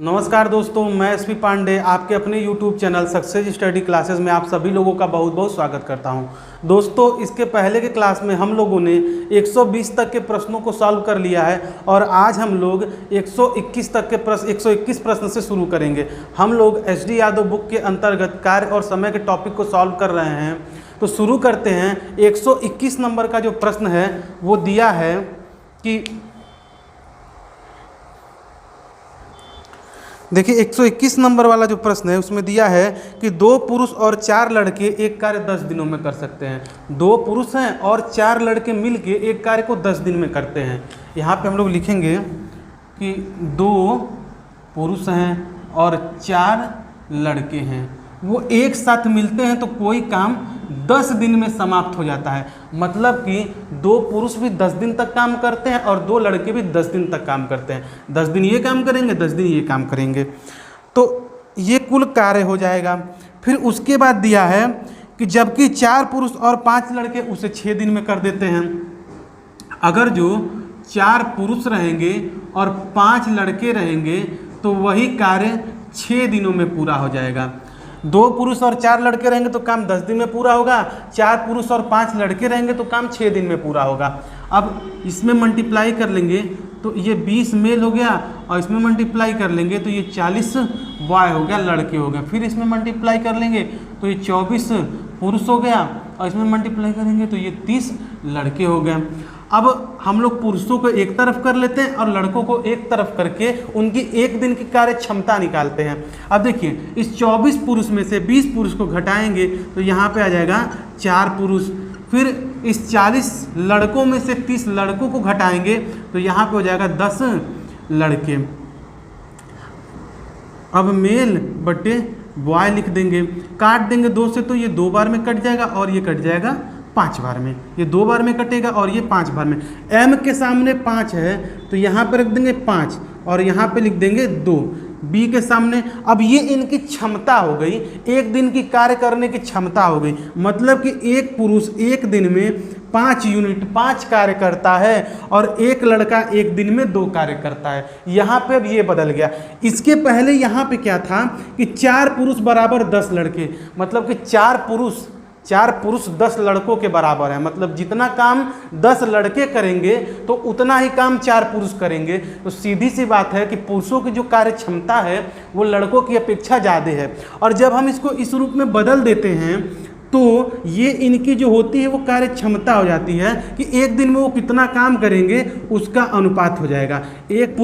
नमस्कार दोस्तों, मैं एसपी पांडे आपके अपने YouTube channel success study classes में आप सभी लोगों का बहुत बहुत स्वागत करता हूं। दोस्तों, इसके पहले के क्लास में हम लोगों ने 120 तक के प्रश्नों को सॉल्व कर लिया है और आज हम लोग 121 तक के प्रश्न 121 प्रश्न से शुरू करेंगे। हम लोग एच डी यादव बुक के अंतर्गत कार्य और समय के टॉपिक को सॉल्व कर रहे हैं। तो शुरू करते हैं। 121 नंबर का जो प्रश्न है वो दिया है कि देखिए 121 नंबर वाला जो प्रश्न है उसमें दिया है कि 2 पुरुष और 4 लड़के एक कार्य 10 दिनों में कर सकते हैं। 2 पुरुष हैं और 4 लड़के मिलके एक कार्य को 10 दिन में करते हैं। यहाँ पे हम लोग लिखेंगे कि 2 पुरुष हैं और 4 लड़के हैं, वो एक साथ मिलते हैं तो कोई काम 10 दिन में समाप्त हो जाता है। मतलब कि 2 पुरुष भी 10 दिन तक काम करते हैं और 2 लड़के भी 10 दिन तक काम करते हैं। 10 दिन ये काम करेंगे, 10 दिन ये काम करेंगे, तो ये कुल कार्य हो जाएगा। फिर उसके बाद दिया है कि जबकि 4 पुरुष और 5 लड़के उसे 6 दिन में कर देते हैं। अगर जो 4 पुरुष रहेंगे और 5 लड़के रहेंगे तो वही कार्य 6 दिनों में पूरा हो जाएगा। 2 पुरुष और 4 लड़के रहेंगे तो काम 10 दिन में पूरा होगा। 4 पुरुष और 5 लड़के रहेंगे तो काम 6 दिन में पूरा होगा। अब इसमें मल्टीप्लाई कर लेंगे तो ये 20 मेल हो गया और इसमें मल्टीप्लाई कर लेंगे तो ये 40 बॉय हो गया, लड़के हो गया। फिर इसमें मल्टीप्लाई कर लेंगे तो ये 24 पुरुष हो गया और इसमें मल्टीप्लाई करेंगे तो ये 30 लड़के हो गए। अब हम लोग पुरुषों को एक तरफ कर लेते हैं और लड़कों को एक तरफ करके उनकी एक दिन की कार्य क्षमता निकालते हैं। अब देखिए, इस 24 पुरुष में से 20 पुरुष को घटाएंगे तो यहाँ पे आ जाएगा 4 पुरुष। फिर इस 40 लड़कों में से 30 लड़कों को घटाएंगे तो यहाँ पे हो जाएगा 10 लड़के। अब मेल बटे बॉय लिख देंगे, काट देंगे 2 से तो ये 2 बार में कट जाएगा और ये कट जाएगा 5 बार में। ये 2 बार में कटेगा और ये 5 बार में। m के सामने 5 है तो यहाँ पर रख देंगे 5 और यहाँ पे लिख देंगे 2। b के सामने, अब ये इनकी क्षमता हो गई, एक दिन की कार्य करने की क्षमता हो गई। मतलब कि एक पुरुष एक दिन में 5 यूनिट 5 कार्य करता है और एक लड़का एक दिन में 2 कार्य करता है। यहाँ पे अब ये बदल गया। इसके पहले यहाँ पे क्या था कि 4 पुरुष बराबर 10 लड़के, मतलब कि 4 पुरुष 10 लड़कों के बराबर है। मतलब जितना काम 10 लड़के करेंगे तो उतना ही काम 4 पुरुष करेंगे। तो सीधी सी बात है कि पुरुषों की जो कार्य क्षमता है वो लड़कों की अपेक्षा ज़्यादा है। और जब हम इसको इस रूप में बदल देते हैं तो ये इनकी जो होती है वो कार्य क्षमता हो जाती है कि एक दिन में वो कितना काम करेंगे उसका अनुपात हो जाएगा। एक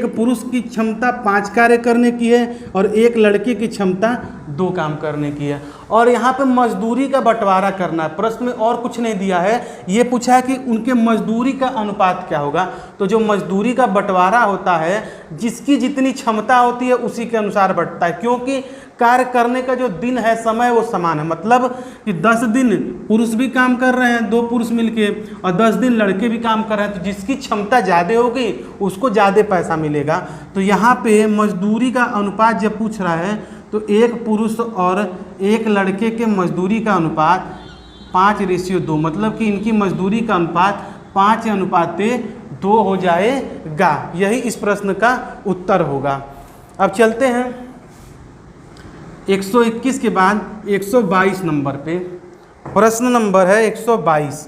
पुरुष की क्षमता 5 कार्य करने की है और एक लड़के की क्षमता 2 काम करने की है। और यहाँ पे मजदूरी का बंटवारा करना है। प्रश्न में और कुछ नहीं दिया है, ये पूछा है कि उनके मजदूरी का अनुपात क्या होगा। तो जो मजदूरी का बंटवारा होता है, जिसकी जितनी क्षमता होती है उसी के अनुसार बंटता है, क्योंकि कार्य करने का जो दिन है, समय वो समान है। मतलब कि 10 दिन पुरुष भी काम कर रहे हैं, 2 पुरुष मिलके, और 10 दिन लड़के भी काम कर रहे हैं, तो जिसकी क्षमता ज़्यादा होगी उसको ज़्यादा पैसा मिलेगा। तो यहाँ पे मजदूरी का अनुपात जब पूछ रहा है तो एक पुरुष और एक लड़के के मजदूरी का अनुपात 5:2, मतलब कि इनकी मजदूरी का अनुपात 5:2 हो जाएगा। यही इस प्रश्न का उत्तर होगा। अब चलते हैं 121 के बाद 122 नंबर पे। प्रश्न नंबर है 122,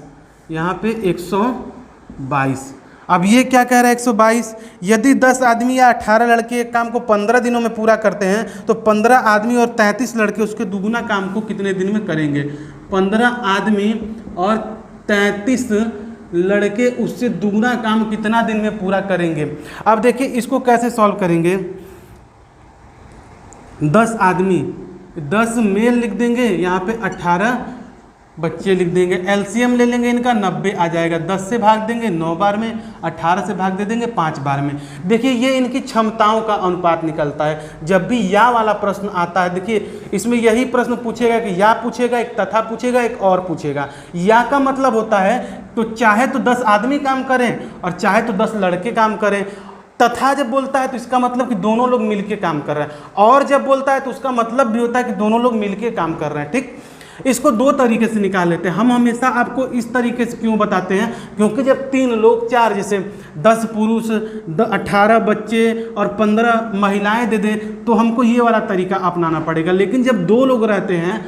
यहाँ पे 122। अब ये क्या कह रहा है 122, यदि 10 आदमी या 18 लड़के एक काम को 15 दिनों में पूरा करते हैं तो 15 आदमी और 33 लड़के उसके दुगुना काम को कितने दिन में करेंगे। 15 आदमी और 33 लड़के उससे दुगुना काम कितना दिन में पूरा करेंगे। अब देखिए इसको कैसे सॉल्व करेंगे। 10 आदमी, 10 मेल लिख देंगे, यहाँ पे 18 बच्चे लिख देंगे। एलसीएम ले लेंगे इनका, 90 आ जाएगा। 10 से भाग देंगे 9 बार में, 18 से भाग दे देंगे 5 बार में। देखिए ये इनकी क्षमताओं का अनुपात निकलता है। जब भी या वाला प्रश्न आता है, देखिए इसमें यही प्रश्न पूछेगा कि या पूछेगा, एक तथा पूछेगा, एक और पूछेगा। या का मतलब होता है तो चाहे तो 10 आदमी काम करें और चाहे तो 10 लड़के काम करें। तथा जब बोलता है तो इसका मतलब कि दोनों लोग मिलके काम कर रहे हैं, और जब बोलता है तो उसका मतलब भी होता है कि दोनों लोग मिलके काम कर रहे हैं। ठीक, इसको दो तरीके से निकाल लेते हैं। हम हमेशा आपको इस तरीके से क्यों बताते हैं, क्योंकि जब 3 लोग 4, जैसे 10 पुरुष 18 बच्चे और 15 महिलाएं दे दें तो हमको ये वाला तरीका अपनाना पड़ेगा। लेकिन जब 2 लोग रहते हैं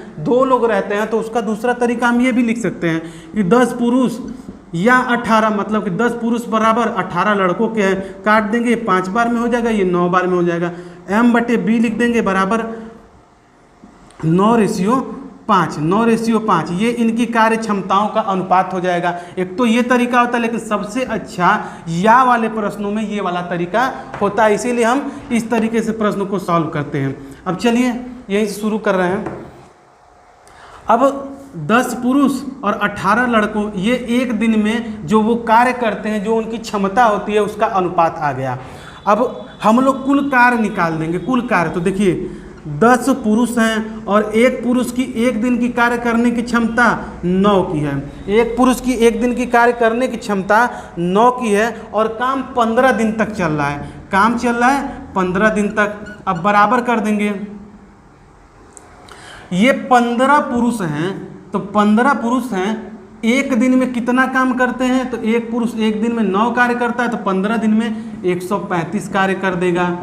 तो उसका दूसरा तरीका हम ये भी लिख सकते हैं कि 10 पुरुष या 18, मतलब कि 10 पुरुष बराबर 18 लड़कों के हैं, काट देंगे 5 बार में हो जाएगा, ये 9 बार में हो जाएगा। M/B लिख देंगे बराबर 9:5, ये इनकी कार्य क्षमताओं का अनुपात हो जाएगा। एक तो ये तरीका होता है, लेकिन सबसे अच्छा या वाले प्रश्नों में ये वाला तरीका होता है, इसीलिए हम इस तरीके से प्रश्नों को सॉल्व करते हैं। अब चलिए यहीं से शुरू कर रहे हैं। अब 10 पुरुष और 18 लड़कों, ये एक दिन में जो वो कार्य करते हैं, जो उनकी क्षमता होती है, उसका अनुपात आ गया। अब हम लोग कुल कार्य निकाल देंगे। कुल कार्य तो देखिए 10 पुरुष हैं और एक पुरुष की एक दिन की कार्य करने की क्षमता 9 की है। एक पुरुष की एक दिन की कार्य करने की क्षमता 9 की है और काम 15 दिन तक चल रहा है। काम चल रहा है 15 दिन तक। अब बराबर कर देंगे, ये 15 पुरुष हैं, तो 15 पुरुष हैं, एक दिन में कितना काम करते हैं, तो एक पुरुष एक दिन में 9 कार्य करता है, तो 15 दिन में 135 कार्य कर देगा।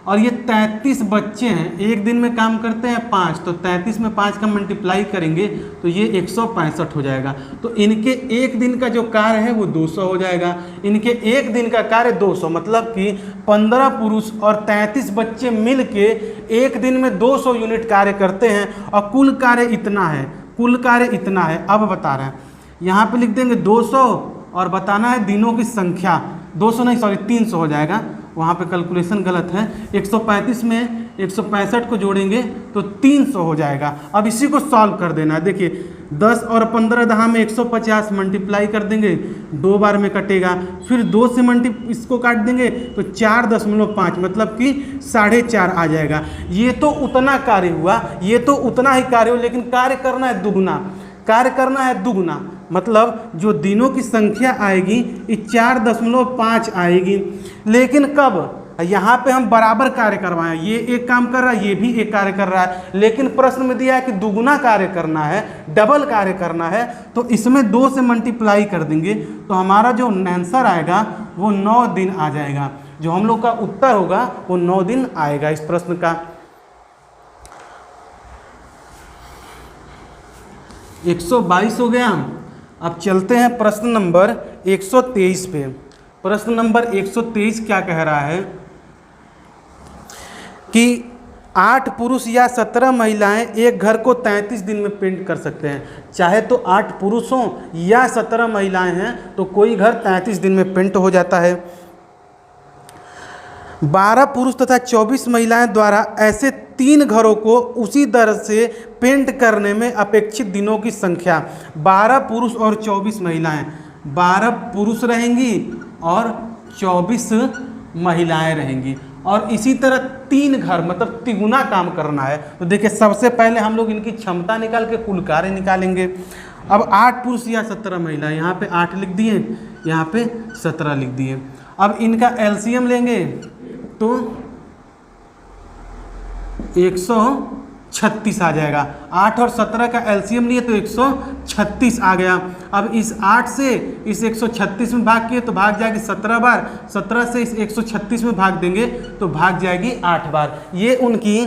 और ये 33 बच्चे हैं, एक दिन में काम करते हैं 5, तो 33 में 5 का मल्टीप्लाई करेंगे तो ये 165 हो जाएगा। तो इनके एक दिन का जो कार्य है वो 200 हो जाएगा। इनके एक दिन का कार्य 200, मतलब कि 15 पुरुष और 33 बच्चे मिल के एक दिन में 200 यूनिट कार्य करते हैं और कुल कार्य इतना है। कुल कार्य इतना है। अब बता रहे हैं, यहाँ पे लिख देंगे 200 और बताना है दिनों की संख्या। 200 नहीं, सॉरी 300 हो जाएगा, वहाँ पे कैलकुलेशन गलत है। 135 में 165 को जोड़ेंगे तो 300 हो जाएगा। अब इसी को सॉल्व कर देना है। देखिए 10 और 15 दहा में 150 मल्टीप्लाई कर देंगे, 2 बार में कटेगा। फिर 2 से इसको काट देंगे तो 4.5, मतलब कि 4.5 आ जाएगा। ये तो उतना कार्य हुआ, ये तो उतना ही कार्य हो, लेकिन कार्य करना है दुगुना। कार्य करना है दुगुना, मतलब जो दिनों की संख्या आएगी ये 4.5 आएगी। लेकिन कब? यहाँ पे हम बराबर कार्य करवाएं, ये एक काम कर रहा है, ये भी एक कार्य कर रहा है, लेकिन प्रश्न में दिया है कि दुगुना कार्य करना है, डबल कार्य करना है, तो इसमें 2 से मल्टीप्लाई कर देंगे तो हमारा जो आंसर आएगा वो 9 दिन आ जाएगा। जो हम लोग का उत्तर होगा वो 9 दिन आएगा इस प्रश्न का। 122 हो गया। अब चलते हैं प्रश्न नंबर 123 पे। प्रश्न नंबर 123 क्या कह रहा है कि 8 पुरुष या 17 महिलाएं एक घर को 33 दिन में पेंट कर सकते हैं। चाहे तो 8 पुरुष हों या 17 महिलाएं हैं तो कोई घर 33 दिन में पेंट हो जाता है। 12 पुरुष तथा 24 महिलाएं द्वारा ऐसे 3 घरों को उसी दर से पेंट करने में अपेक्षित दिनों की संख्या। 12 पुरुष और 24 महिलाएं, 12 पुरुष रहेंगी और 24 महिलाएं रहेंगी, और इसी तरह 3 घर, मतलब तिगुना काम करना है। तो देखिए सबसे पहले हम लोग इनकी क्षमता निकाल के कुल कार्य निकालेंगे। अब 8 पुरुष या 17 महिलाएं, यहाँ पे 8 लिख दिए, यहाँ पे 17 लिख दिए। अब इनका एलसीएम लेंगे तो 136 आ जाएगा। 8 और 17 का एलसीएम लिए तो 136 आ गया। अब इस 8 से इस 136 में भाग किए तो भाग जाएगी 17 बार, 17 से इस 136 में भाग देंगे तो भाग जाएगी 8 बार। ये उनकी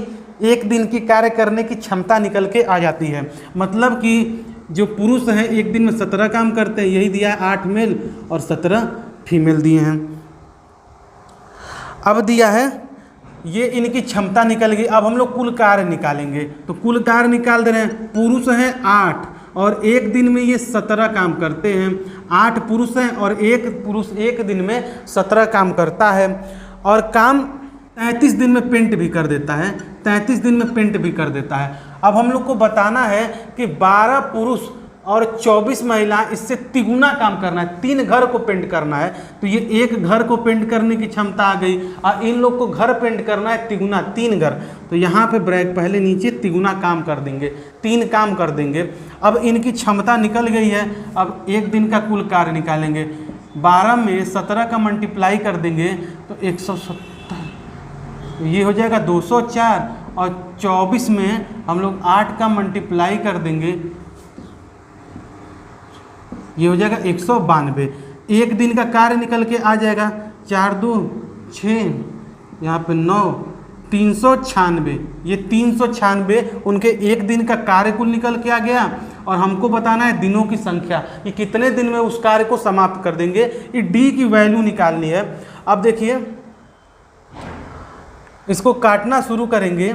एक दिन की कार्य करने की क्षमता निकल के आ जाती है। मतलब कि जो पुरुष हैं एक दिन में 17 काम करते हैं, यही दिया है 8 मेल और 17 फीमेल दिए हैं। अब दिया है ये इनकी क्षमता निकल गई। अब हम लोग कुल कार्य निकालेंगे, तो कुल कार्य निकाल दे रहे हैं। पुरुष हैं 8 और एक दिन में ये 17 काम करते हैं। 8 पुरुष हैं और एक पुरुष एक दिन में 17 काम करता है, और काम 33 दिन में पेंट भी कर देता है, 33 दिन में पेंट भी कर देता है। अब हम लोग को बताना है कि 12 पुरुष और 24 महिला, इससे तिगुना काम करना है, 3 घर को पेंट करना है। तो ये एक घर को पेंट करने की क्षमता आ गई, और इन लोग को घर पेंट करना है तिगुना, 3 घर। तो यहाँ पे ब्रैक पहले नीचे तिगुना काम कर देंगे, 3 काम कर देंगे। अब इनकी क्षमता निकल गई है। अब एक दिन का कुल कार्य निकालेंगे। 12 में 17 का मल्टीप्लाई कर देंगे तो 170, ये हो जाएगा 204, और 24 में हम लोग 8 का मल्टीप्लाई कर देंगे, ये हो जाएगा 192। एक दिन का कार्य निकल के आ जाएगा, 4 2 6, यहाँ पे 9, 396। ये 396 उनके एक दिन का कार्य कुल निकल के आ गया। और हमको बताना है दिनों की संख्या, कि कितने दिन में उस कार्य को समाप्त कर देंगे। ये डी की वैल्यू निकालनी है। अब देखिए इसको काटना शुरू करेंगे,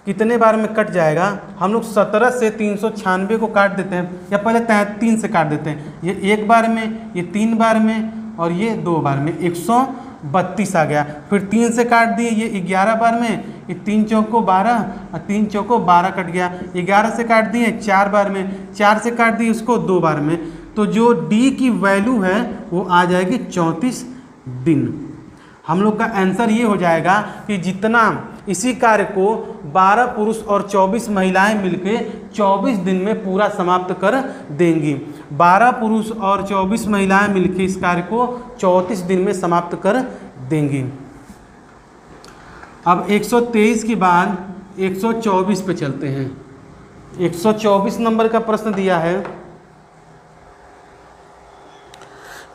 कितने बार में कट जाएगा। हम लोग 17 से 396 को काट देते हैं, या पहले 3 से काट देते हैं। ये एक बार में, ये 3 बार में, और ये 2 बार में, 132 आ गया। फिर 3 से काट दिए, ये 11 बार में, ये 3 चौको 12 और 3 चौको 12 कट गया। 11 से काट दिए 4 बार में, 4 से काट दिए उसको 2 बार में। तो जो डी की वैल्यू है वो आ जाएगी 34 दिन। हम लोग का आंसर ये हो जाएगा कि जितना इसी कार्य को 12 पुरुष और 24 महिलाएं मिलके 24 दिन में पूरा समाप्त कर देंगी। 12 पुरुष और 24 महिलाएं मिलके इस कार्य को 34 दिन में समाप्त कर देंगी। अब 123 के बाद 124 पे चलते हैं। 124 नंबर का प्रश्न दिया है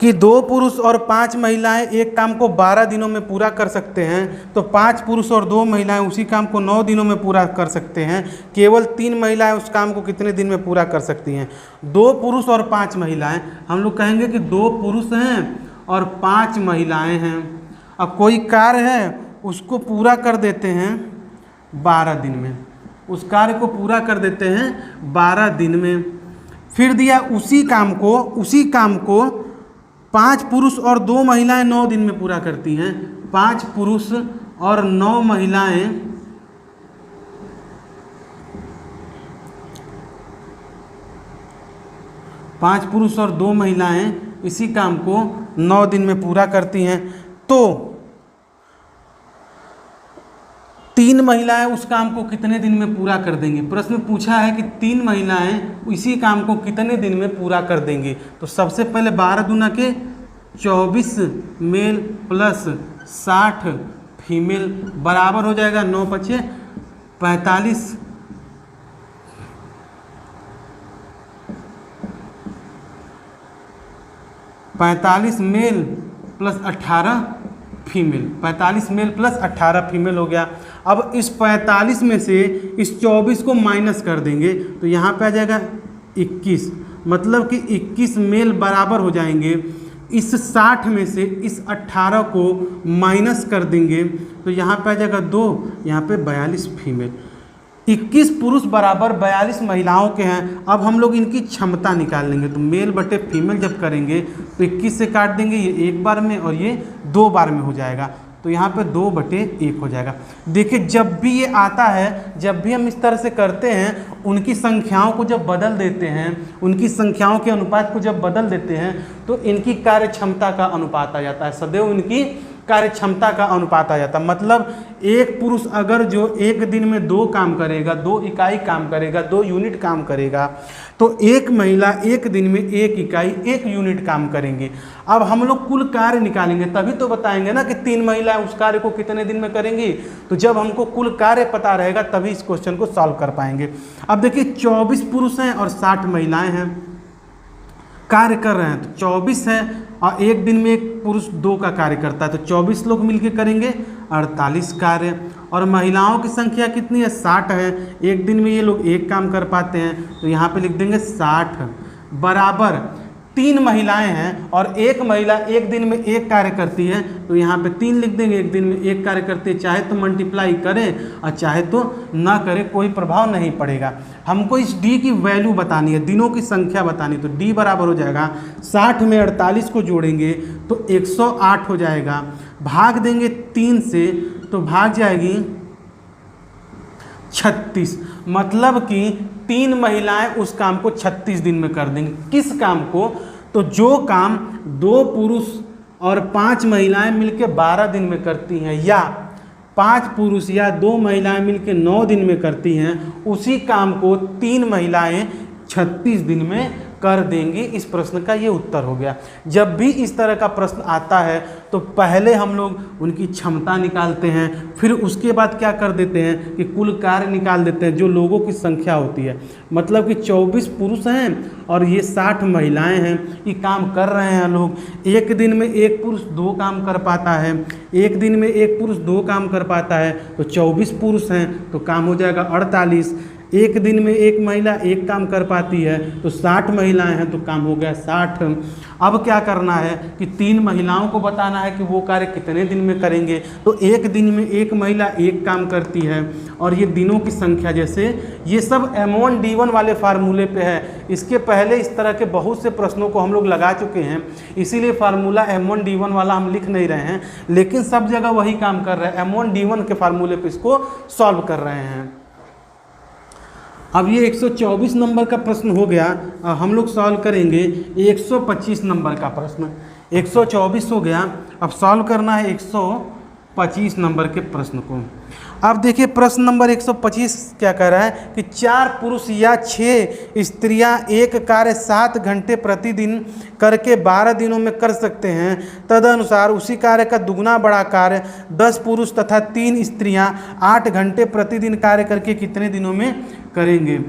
कि 2 पुरुष और 5 महिलाएं एक काम को 12 दिनों में पूरा कर सकते हैं, तो 5 पुरुष और 2 महिलाएं उसी काम को 9 दिनों में पूरा कर सकते हैं। केवल 3 महिलाएं उस काम को कितने दिन में पूरा कर सकती हैं? 2 पुरुष और 5 महिलाएं, हम लोग कहेंगे कि 2 पुरुष हैं और 5 महिलाएं हैं। अब कोई कार्य है उसको पूरा कर देते हैं 12 दिन में, उस कार्य को पूरा कर देते हैं 12 दिन में। फिर दिया उसी काम को 5 पुरुष और 2 महिलाएं 9 दिन में पूरा करती हैं। 5 पुरुष और 9 महिलाएं 5 पुरुष और 2 महिलाएं इसी काम को 9 दिन में पूरा करती हैं। तो 3 महिलाएं उस काम को कितने दिन में पूरा कर देंगी? प्रश्न में पूछा है कि 3 महिलाएं इसी काम को कितने दिन में पूरा कर देंगी। तो सबसे पहले 12 दूना के 24 मेल प्लस 60 फीमेल बराबर हो जाएगा 9 पचे 45। 45 male plus 18 female, 45 male plus 18 female हो गया। अब इस 45 में से इस 24 को माइनस कर देंगे तो यहाँ पे आ जाएगा 21, मतलब कि 21 मेल बराबर हो जाएंगे। इस 60 में से इस 18 को माइनस कर देंगे तो यहाँ पे आ जाएगा 2, यहाँ पे 42 फीमेल। 21 पुरुष बराबर 42 महिलाओं के हैं। अब हम लोग इनकी क्षमता निकाल लेंगे, तो मेल बटे फीमेल जब करेंगे तो 21 से काट देंगे, ये 1 बार में और ये 2 बार में हो जाएगा। तो यहाँ पे 2 बटे 1 हो जाएगा। देखिए जब भी ये आता है, जब भी हम इस तरह से करते हैं, उनकी संख्याओं को जब बदल देते हैं, उनकी संख्याओं के अनुपात को जब बदल देते हैं तो इनकी कार्य क्षमता का अनुपात आ जाता है। सदैव इनकी कार्य क्षमता का अनुपात आ जाता है। मतलब एक पुरुष अगर जो एक दिन में 2 काम करेगा, 2 इकाई काम करेगा, 2 यूनिट काम करेगा, तो एक महिला एक दिन में 1 इकाई 1 यूनिट काम करेंगे। अब हम लोग कुल कार्य निकालेंगे तभी तो बताएंगे ना कि 3 महिलाएं उस कार्य को कितने दिन में करेंगी। तो जब हमको कुल कार्य पता रहेगा तभी इस क्वेश्चन को सॉल्व कर पाएंगे। अब देखिए 24 पुरुष हैं और 60 महिलाएं हैं, कार्य कर रहे हैं। तो 24 है और एक दिन में एक पुरुष 2 का कार्य करता है, तो 24 लोग मिलके करेंगे 48 कार्य। और महिलाओं की संख्या कितनी है? 60 है। एक दिन में ये लोग 1 काम कर पाते हैं, तो यहाँ पे लिख देंगे 60 बराबर 3 महिलाएं हैं और एक महिला एक दिन में 1 कार्य करती है, तो यहाँ पे 3 लिख देंगे। एक दिन में 1 कार्य करती है, चाहे तो मल्टीप्लाई करें और चाहे तो ना करें, कोई प्रभाव नहीं पड़ेगा। हमको इस डी की वैल्यू बतानी है, दिनों की संख्या बतानी। तो डी बराबर हो जाएगा 60 में 48 को जोड़ेंगे तो 108 हो जाएगा, भाग देंगे 3 से तो भाग जाएगी 36। मतलब कि 3 महिलाएं उस काम को 36 दिन में कर देंगी। किस काम को? तो जो काम 2 पुरुष और 5 महिलाएं मिलकर 12 दिन में करती हैं, या 5 पुरुष या 2 महिलाएं मिलकर 9 दिन में करती हैं, उसी काम को 3 महिलाएं 36 दिन में कर देंगी। इस प्रश्न का ये उत्तर हो गया। जब भी इस तरह का प्रश्न आता है तो पहले हम लोग उनकी क्षमता निकालते हैं, फिर उसके बाद क्या कर देते हैं कि कुल कार्य निकाल देते हैं, जो लोगों की संख्या होती है। मतलब कि 24 पुरुष हैं और ये 60 महिलाएं हैं, ये काम कर रहे हैं लोग। एक दिन में एक पुरुष 2 काम कर पाता है, एक दिन में एक पुरुष 2 काम कर पाता है, तो 24 पुरुष हैं तो काम हो जाएगा 48। एक दिन में एक महिला 1 काम कर पाती है तो 60 महिलाएं हैं तो काम हो गया 60। अब क्या करना है कि 3 महिलाओं को बताना है कि वो कार्य कितने दिन में करेंगे। तो एक दिन में एक महिला 1 काम करती है, और ये दिनों की संख्या, जैसे ये सब M1 D1 वाले फार्मूले पे है। इसके पहले इस तरह के बहुत से प्रश्नों को हम लोग लगा चुके हैं, इसीलिए फार्मूला M1 D1 वाला हम लिख नहीं रहे हैं, लेकिन सब जगह वही काम कर रहे हैं। M1 D1 के फार्मूले पे इसको सॉल्व कर रहे हैं। अब ये 124 नंबर का प्रश्न हो गया। हम लोग सॉल्व करेंगे 125 नंबर का प्रश्न। 124 हो गया, अब सॉल्व करना है 125 नंबर के प्रश्न को। अब देखिए प्रश्न नंबर 125 क्या कह रहा है कि 4 पुरुष या 6 स्त्रियां एक कार्य 7 घंटे प्रतिदिन करके 12 दिनों में कर सकते हैं। तदनुसार उसी कार्य का दुगना बड़ा कार्य 10 पुरुष तथा 3 स्त्रियां 8 घंटे प्रतिदिन कार्य करके कितने दिनों में करेंगे।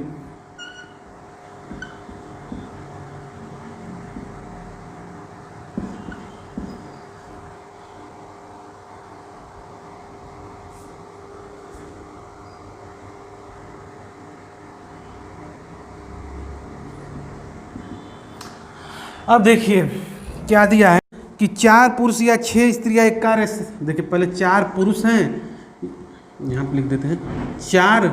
अब देखिए क्या दिया है कि 4 पुरुष या 6 स्त्रियां एक कार्य, देखिए पहले 4 पुरुष हैं, यहाँ पे लिख देते हैं 4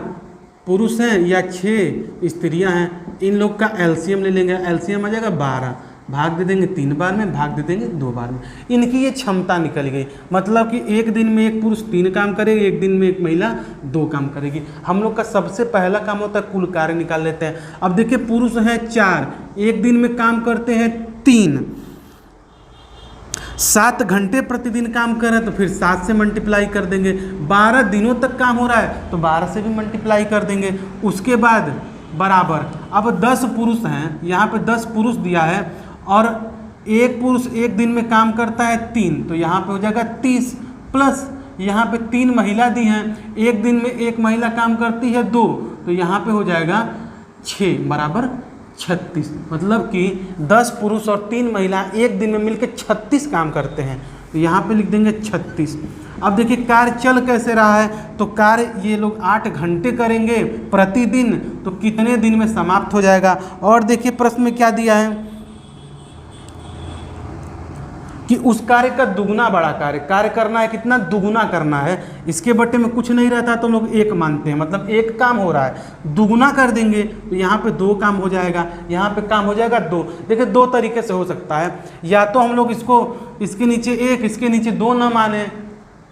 पुरुष हैं या 6 स्त्रियां हैं, इन लोग का एलसीएम ले लेंगे। एलसीएम आ जाएगा 12, भाग दे देंगे 3 बार में, भाग दे देंगे 2 बार में। इनकी ये क्षमता निकल गई, मतलब कि एक दिन में एक पुरुष 3 काम करेगी, एक दिन में एक महिला 2 काम करेगी। हम लोग का सबसे पहला काम होता है कुल कार्य निकाल लेते हैं। अब देखिए पुरुष हैं 4, एक दिन में काम करते हैं 3, 7 घंटे प्रतिदिन काम कर रहे हैं तो फिर 7 से मल्टीप्लाई कर देंगे। 12 दिनों तक काम हो रहा है तो 12 से भी मल्टीप्लाई कर देंगे। उसके बाद बराबर, अब 10 पुरुष हैं, यहाँ पे 10 पुरुष दिया है और एक पुरुष एक दिन में काम करता है 3, तो यहाँ पे हो जाएगा 30, प्लस यहाँ पे 3 महिला दी हैं, एक दिन में एक महिला काम करती है 2, तो यहाँ पे हो जाएगा 6 बराबर 36। मतलब कि 10 पुरुष और 3 महिला एक दिन में मिलकर 36 काम करते हैं, तो यहाँ पे लिख देंगे 36। अब देखिए कार्य चल कैसे रहा है, तो कार्य ये लोग 8 घंटे करेंगे प्रतिदिन, तो कितने दिन में समाप्त हो जाएगा। और देखिए प्रश्न में क्या दिया है कि उस कार्य का दुगना बड़ा कार्य करना है, कितना दुगुना करना है। इसके बट्टे में कुछ नहीं रहता तो लोग 1 मानते हैं, मतलब 1 काम हो रहा है, दुगुना कर देंगे तो यहाँ पे 2 काम हो जाएगा, यहाँ पे काम हो जाएगा 2। देखिए 2 तरीके से हो सकता है, या तो हम लोग इसको इसके नीचे 1 इसके नीचे 2 न माने,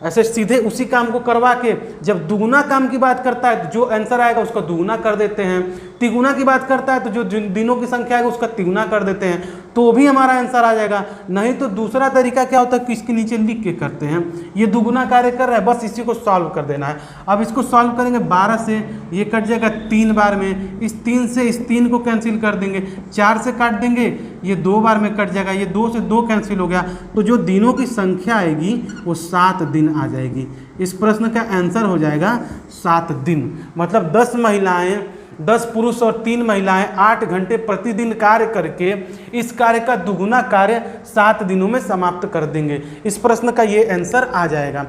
ऐसे सीधे उसी काम को करवा के जब दुगुना काम की बात करता है तो जो आंसर आएगा उसका दुगुना कर देते हैं, तिगुना की बात करता है तो जो दिनों की संख्या आएगा उसका तिगुना कर देते हैं, तो भी हमारा आंसर आ जाएगा। नहीं तो दूसरा तरीका क्या होता है कि इसके नीचे लिख के करते हैं, ये दुगुना कार्य कर रहा है, बस इसी को सॉल्व कर देना है। अब इसको सॉल्व करेंगे 12 से, ये कट जाएगा 3 बार में, इस 3 से इस 3 को कैंसिल कर देंगे, 4 से काट देंगे, ये 2 बार में कट जाएगा, ये 2 से 2 कैंसिल हो गया, तो जो दिनों की संख्या आएगी वो 7 दिन आ जाएगी। इस प्रश्न का आंसर हो जाएगा 7 दिन। मतलब 10 महिलाएं, 10 पुरुष और 3 महिलाएं 8 घंटे प्रतिदिन कार्य करके इस कार्य का दुगुना कार्य 7 दिनों में समाप्त कर देंगे। इस प्रश्न का ये आंसर आ जाएगा।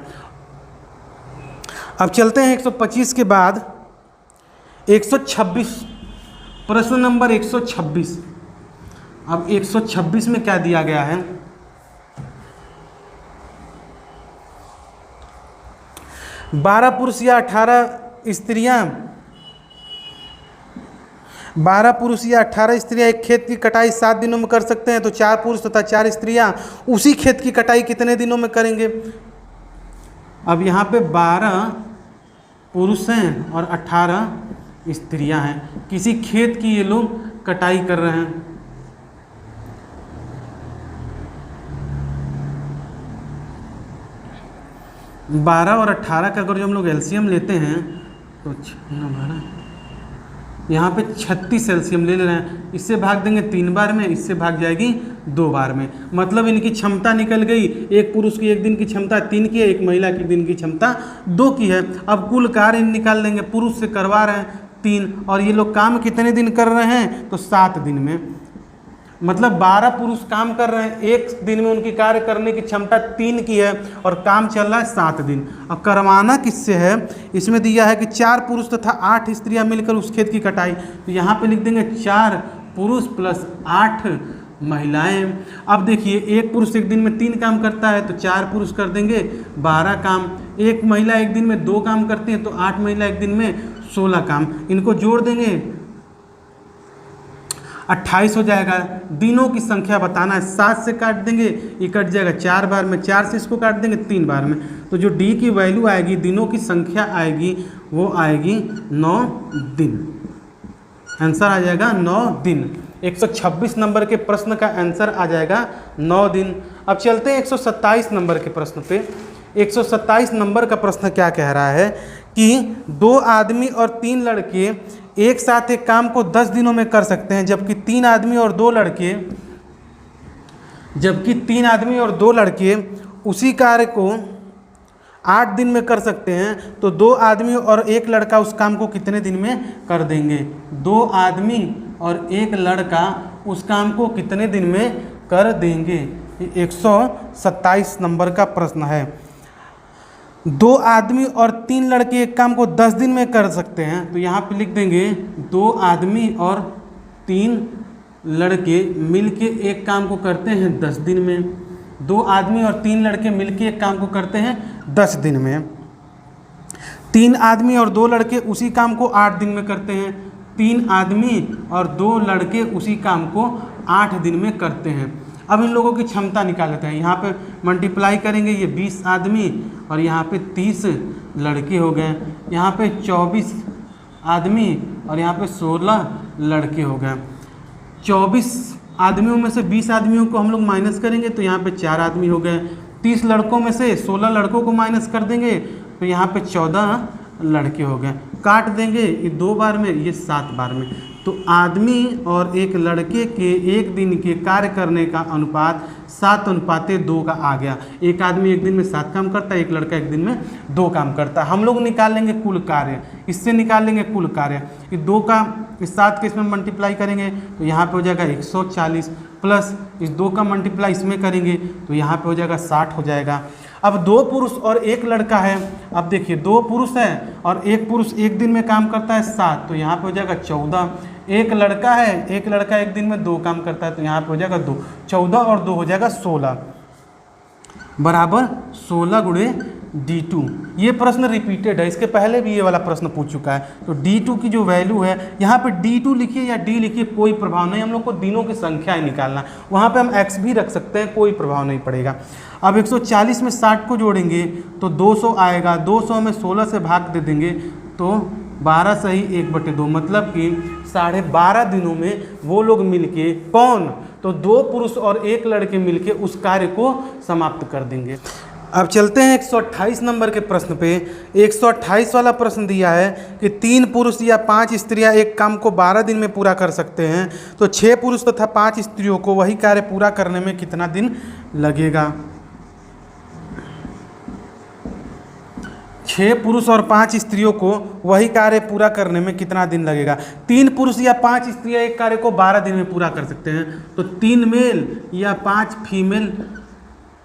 अब चलते हैं 125 के बाद 126, प्रश्न नंबर 126। अब 126 में क्या दिया गया है, 12 पुरुष या 18 स्त्रियां, 12 पुरुष या 18 स्त्रियां एक खेत की कटाई 7 दिनों में कर सकते हैं, तो 4 पुरुष तथा 4 स्त्रियां उसी खेत की कटाई कितने दिनों में करेंगे। अब यहाँ पे 12 पुरुष हैं और 18 स्त्रियां हैं, किसी खेत की ये लोग कटाई कर रहे हैं। बारह और 18 का अगर जो हम लोग एलसीएम लेते हैं तो 12 यहाँ पे 36 एलसीएम ले रहे हैं, इससे भाग देंगे 3 बार में, इससे भाग जाएगी 2 बार में। मतलब इनकी क्षमता निकल गई, एक पुरुष की एक दिन की क्षमता 3 की है, एक महिला की दिन की क्षमता 2 की है। अब कुल कार्य निकाल देंगे, पुरुष से करवा रहे हैं 3 और ये लोग काम कितने दिन कर रहे हैं, तो 7 दिन में। मतलब 12 पुरुष काम कर रहे हैं, एक दिन में उनकी कार्य करने की क्षमता 3 की है और काम चल रहा है 7 दिन। अब करवाना किससे है, इसमें दिया है कि 4 पुरुष तथा 8 स्त्रियां मिलकर उस खेत की कटाई। तो यहाँ पे लिख देंगे 4 पुरुष प्लस 8 महिलाएं। अब देखिए एक पुरुष एक दिन में 3 काम करता है तो 4 पुरुष कर देंगे 12 काम, एक महिला एक दिन में 2 काम करती है तो 8 महिला एक दिन में 16 काम। इनको जोड़ देंगे 28 हो जाएगा। दिनों की संख्या बताना है, 7 से काट देंगे ये कट जाएगा 4 बार में, 4 से इसको काट देंगे 3 बार में। तो जो डी की वैल्यू आएगी, दिनों की संख्या आएगी, वो आएगी 9 दिन। आंसर आ जाएगा 9 दिन। 126 नंबर के प्रश्न का आंसर आ जाएगा 9 दिन। अब चलते हैं 127 नंबर के प्रश्न पे। 127 नंबर का प्रश्न क्या कह रहा है कि 2 आदमी और 3 लड़के एक साथ एक काम को 10 दिनों में कर सकते हैं, जबकि 3 आदमी और 2 लड़के उसी कार्य को 8 दिन में कर सकते हैं। तो 2 आदमी और 1 लड़का उस काम को कितने दिन में कर देंगे। 2 आदमी और 1 लड़का उस काम को कितने दिन में कर देंगे। 127 नंबर का प्रश्न है। 2 आदमी और 3 लड़के एक काम को 10 दिन में कर सकते हैं। तो यहाँ पे लिख देंगे 2 आदमी और 3 लड़के मिलके एक काम को करते हैं 10 दिन में। 2 आदमी और 3 लड़के मिलके एक काम को करते हैं 10 दिन में। 3 आदमी और 2 लड़के उसी काम को 8 दिन में करते हैं। 3 आदमी और 2 लड़के उसी काम को 8 दिन में करते हैं। अब इन लोगों की क्षमता निकाल लेते हैं। यहाँ पे मल्टीप्लाई करेंगे, ये 20 आदमी और यहाँ पे 30 लड़के हो गए। यहाँ पे 24 आदमी और यहाँ पे 16 लड़के हो गए। 24 आदमियों में से 20 आदमियों को हम लोग माइनस करेंगे तो यहाँ पे 4 आदमी हो गए। 30 लड़कों में से 16 लड़कों को माइनस कर देंगे तो यहाँ पे 14 लड़के हो गए। काट देंगे ये 2 बार में, ये 7 बार में। तो आदमी और एक लड़के के एक दिन के कार्य करने का अनुपात 7:2 का आ गया। एक आदमी एक दिन में 7 काम करता है, एक लड़का एक दिन में 2 काम करता है। हम लोग निकाल लेंगे कुल कार्य, इससे निकाल लेंगे कुल कार्य। ये 2 का इस 7 के इसमें मल्टीप्लाई करेंगे तो यहाँ पे हो जाएगा 140 प्लस इस 2 का मल्टीप्लाई इसमें करेंगे तो यहाँ पे हो जाएगा 60 हो जाएगा। अब 2 पुरुष और 1 लड़का है। अब देखिए 2 पुरुष है और 1 पुरुष एक दिन में काम करता है 7, तो यहाँ पे हो जाएगा 14। 1 लड़का है, 1 लड़का एक दिन में 2 काम करता है तो यहाँ पे हो जाएगा 2। 14 और 2 हो जाएगा 16 बराबर 16 गुणे D2। ये प्रश्न रिपीटेड है, इसके पहले भी ये वाला प्रश्न पूछ चुका है। तो D2 की जो वैल्यू है यहाँ पे D2 लिखिए या D लिखिए कोई प्रभाव नहीं, हम लोग को दिनों की संख्या ही निकालना। वहाँ पे हम x भी रख सकते हैं, कोई प्रभाव नहीं पड़ेगा। अब 140 में 60 को जोड़ेंगे तो 200 आएगा। 200 में 16 से भाग दे देंगे तो 12 सही 1/2, मतलब कि 12.5 दिनों में वो लोग मिलके, कौन, तो 2 पुरुष और 1 लड़के मिलके उस कार्य को समाप्त कर देंगे। अब चलते हैं 128 नंबर के प्रश्न पे। 128 वाला प्रश्न दिया है कि 3 पुरुष या 5 स्त्रियां एक काम को 12 दिन में पूरा कर सकते हैं, तो 6 पुरुष तथा 5 स्त्रियों को वही कार्य पूरा करने में कितना दिन लगेगा। 6 पुरुष और 5 स्त्रियों को वही कार्य पूरा करने में कितना दिन लगेगा। 3 पुरुष या 5 स्त्रियां एक कार्य को 12 दिन में पूरा कर सकते हैं, तो 3 मेल या 5 फीमेल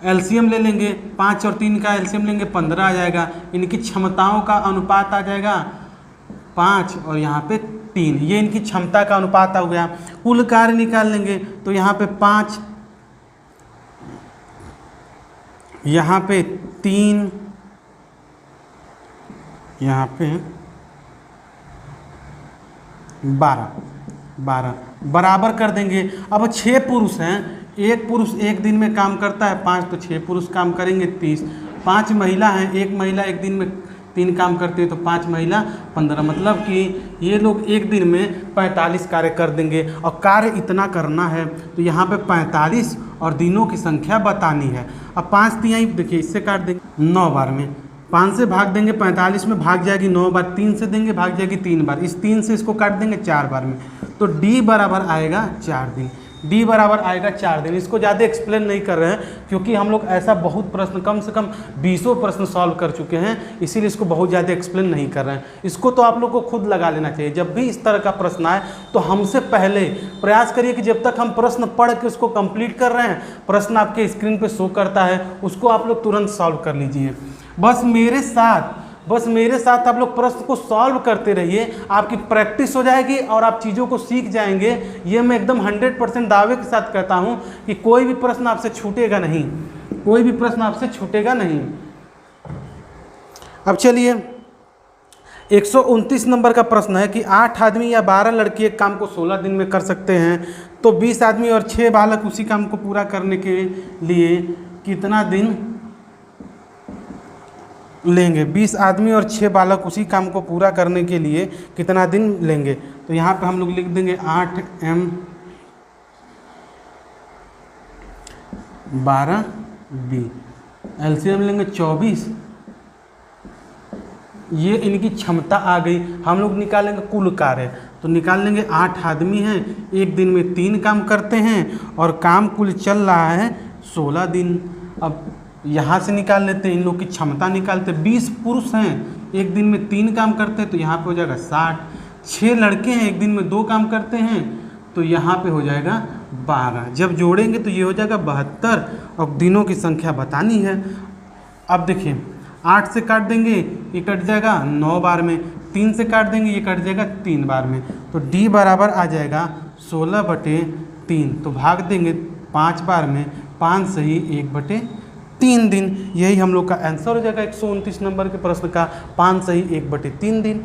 एलसीएम ले लेंगे, 5 और 3 का एलसीएम लेंगे 15 आ जाएगा। इनकी क्षमताओं का अनुपात आ जाएगा 5 और यहाँ पे 3, ये इनकी क्षमता का अनुपात हो गया। कुल कार्य निकाल लेंगे तो यहाँ पे 5, यहाँ पे 3, यहाँ पे 12 बराबर कर देंगे। अब 6 पुरुष हैं, 1 पुरुष एक दिन में काम करता है 5, तो 6 पुरुष काम करेंगे 30। 5 महिला हैं, 1 महिला एक दिन में 3 काम करती है तो 5 महिला 15, मतलब कि ये लोग एक दिन में 45 कार्य कर देंगे। और कार्य इतना करना है तो यहाँ पे 45 और दिनों की संख्या बतानी है। अब 5 तिहाई देखिए इससे काट देंगे 9 बार में, 5 से भाग देंगे 45 में, भाग जाएगी 9 बार, 3 से देंगे भाग जाएगी 3 बार, इस 3 से इसको काट देंगे 4 बार में, तो D बराबर आएगा 4 दिन। D बराबर आएगा 4 दिन। इसको ज़्यादा एक्सप्लेन नहीं कर रहे हैं क्योंकि हम लोग ऐसा बहुत प्रश्न, कम से कम 20 प्रश्न सॉल्व कर चुके हैं, इसीलिए इसको बहुत ज़्यादा एक्सप्लेन नहीं कर रहे हैं। इसको तो आप लोग को खुद लगा लेना चाहिए। जब भी इस तरह का प्रश्न आए तो हमसे पहले प्रयास करिए कि जब तक हम प्रश्न पढ़ के उसको कंप्लीट कर रहे हैं, प्रश्न आपके स्क्रीन पर शो करता है, उसको आप लोग तुरंत सॉल्व कर लीजिए। बस मेरे साथ आप लोग प्रश्न को सॉल्व करते रहिए, आपकी प्रैक्टिस हो जाएगी और आप चीज़ों को सीख जाएंगे। ये मैं एकदम 100% दावे के साथ कहता हूँ कि कोई भी प्रश्न आपसे छूटेगा नहीं, कोई भी प्रश्न आपसे छूटेगा नहीं। अब चलिए 129 नंबर का प्रश्न है कि 8 आदमी या 12 लड़के एक काम को 16 दिन में कर सकते हैं, तो 20 आदमी और 6 बालक उसी काम को पूरा करने के लिए कितना दिन लेंगे। 20 आदमी और 6 बालक उसी काम को पूरा करने के लिए कितना दिन लेंगे। तो यहाँ पे हम लोग लिख देंगे 8m 12b, एलसीएम लेंगे 24, ये इनकी क्षमता आ गई। हम लोग निकालेंगे कुल कार्य, तो निकाल लेंगे 8 आदमी हैं, एक दिन में 3 काम करते हैं और काम कुल चल रहा है 16 दिन। अब यहाँ से निकाल लेते हैं, इन लोग की क्षमता निकालते हैं। 20 पुरुष हैं, एक दिन में 3 काम करते हैं, तो यहाँ पे हो जाएगा 60। 6 लड़के हैं, एक दिन में 2 काम करते हैं, तो यहाँ पे हो जाएगा 12। जब जोड़ेंगे तो ये हो जाएगा 72 और दिनों की संख्या बतानी है। अब देखिए 8 से काट देंगे, ये कट जाएगा 9 बार में, 3 से काट देंगे, ये कट जाएगा 3 बार में, तो D बराबर आ जाएगा 16/3। तो भाग देंगे 5 बार में, 5 सही 1/3 दिन। यही हम लोग का आंसर हो जाएगा 129 नंबर के प्रश्न का, 5 सही 1/3 दिन।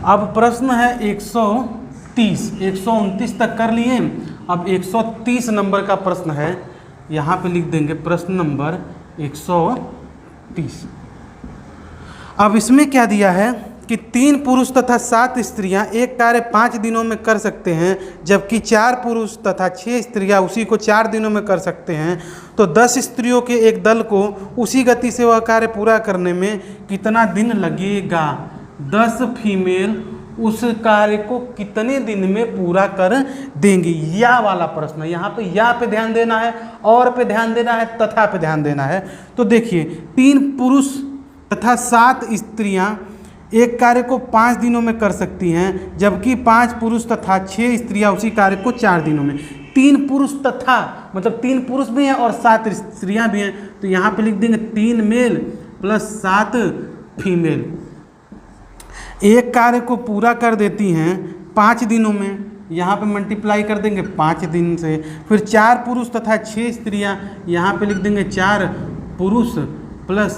अब प्रश्न है 130, 129 तक कर लिए। अब 130 नंबर का प्रश्न है, यहाँ पे लिख देंगे प्रश्न नंबर 130। अब इसमें क्या दिया है कि 3 पुरुष तथा 7 स्त्रियां एक कार्य 5 दिनों में कर सकते हैं, जबकि 4 पुरुष तथा 6 स्त्रियां उसी को 4 दिनों में कर सकते हैं। तो 10 स्त्रियों के एक दल को उसी गति से वह कार्य पूरा करने में कितना दिन लगेगा। 10 फीमेल उस कार्य को कितने दिन में पूरा कर देंगी, या वाला प्रश्न है। यहाँ पे या पे ध्यान देना है, और पे ध्यान देना है, तथा पे ध्यान देना है। तो देखिए 3 पुरुष तथा 7 स्त्रियां एक कार्य को 5 दिनों में कर सकती हैं, जबकि 5 पुरुष तथा 6 स्त्रियां उसी कार्य को 4 दिनों में। 3 पुरुष तथा मतलब 3 पुरुष भी हैं और 7 स्त्रियां भी हैं, तो यहाँ पे लिख देंगे 3 मेल प्लस 7 फीमेल एक कार्य को पूरा कर देती हैं 5 दिनों में। यहाँ पे मल्टीप्लाई कर देंगे 5 दिन से। फिर 4 पुरुष तथा 6 स्त्रियां, यहाँ पे लिख देंगे 4 पुरुष प्लस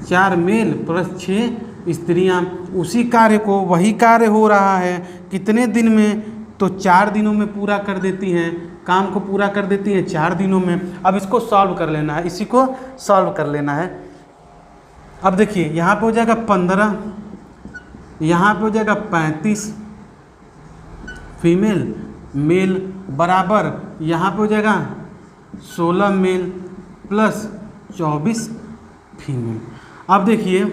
4 मेल प्लस 6 स्त्रियां उसी कार्य को, वही कार्य हो रहा है कितने दिन में, तो 4 दिनों में पूरा कर देती हैं, काम को पूरा कर देती हैं 4 दिनों में। अब इसको सॉल्व कर लेना है, इसी को सॉल्व कर लेना है। अब देखिए यहाँ पे हो जाएगा 15, यहाँ पे हो जाएगा 35 फीमेल, मेल बराबर यहाँ पे हो जाएगा 16 मेल प्लस 24 फीमेल। अब देखिए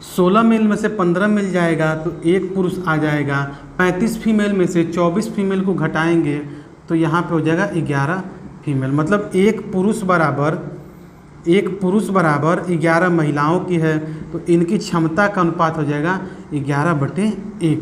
16 मेल में से 15 मिल जाएगा तो 1 पुरुष आ जाएगा। 35 फीमेल में से 24 फीमेल को घटाएंगे तो यहाँ पे हो जाएगा 11 फीमेल। मतलब 1 पुरुष बराबर 11 महिलाओं की है, तो इनकी क्षमता का अनुपात हो जाएगा 11/1।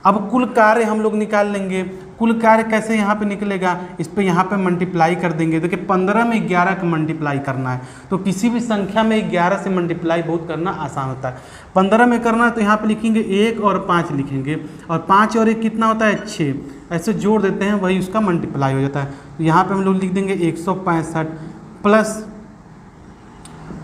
अब कुल कार्य हम लोग निकाल लेंगे। कुल कार्य कैसे यहाँ पे निकलेगा, इस पे यहाँ पे मल्टीप्लाई कर देंगे। देखिए 15 में 11 का मल्टीप्लाई करना है, तो किसी भी संख्या में 11 से मल्टीप्लाई बहुत करना आसान होता है। 15 में करना है तो यहाँ पे लिखेंगे 1 और 5 लिखेंगे, और 5 और 1 कितना होता है 6, ऐसे जोड़ देते हैं, वही उसका मल्टीप्लाई हो जाता है। तो यहाँ पे हम लोग लिख देंगे 165 प्लस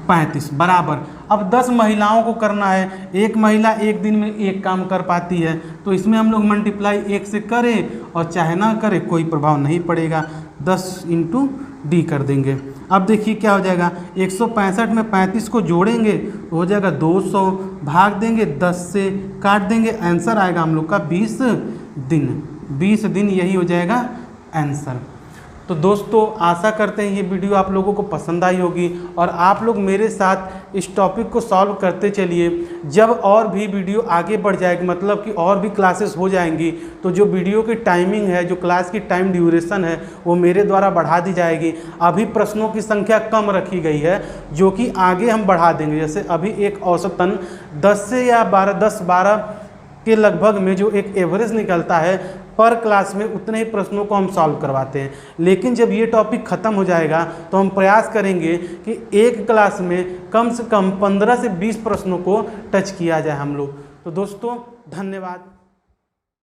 35 बराबर। अब 10 महिलाओं को करना है, एक महिला एक दिन में 1 काम कर पाती है, तो इसमें हम लोग मल्टीप्लाई 1 से करें और चाहे ना करें कोई प्रभाव नहीं पड़ेगा, 10 × D कर देंगे। अब देखिए क्या हो जाएगा, 165 में 35 को जोड़ेंगे तो हो जाएगा 200, भाग देंगे 10 से, काट देंगे, आंसर आएगा हम लोग का 20 दिन। 20 दिन यही हो जाएगा आंसर। तो दोस्तों आशा करते हैं ये वीडियो आप लोगों को पसंद आई होगी और आप लोग मेरे साथ इस टॉपिक को सॉल्व करते चलिए। जब और भी वीडियो आगे बढ़ जाएगी, मतलब कि और भी क्लासेस हो जाएंगी, तो जो वीडियो की टाइमिंग है, जो क्लास की टाइम ड्यूरेशन है, वो मेरे द्वारा बढ़ा दी जाएगी। अभी प्रश्नों की संख्या कम रखी गई है, जो कि आगे हम बढ़ा देंगे। जैसे अभी एक औसतन 10 से या 10-12 के लगभग में जो एक एवरेज निकलता है पर क्लास में, उतने ही प्रश्नों को हम सॉल्व करवाते हैं। लेकिन जब ये टॉपिक ख़त्म हो जाएगा तो हम प्रयास करेंगे कि एक क्लास में कम से कम 15 से 20 प्रश्नों को टच किया जाए हम लोग। तो दोस्तों धन्यवाद।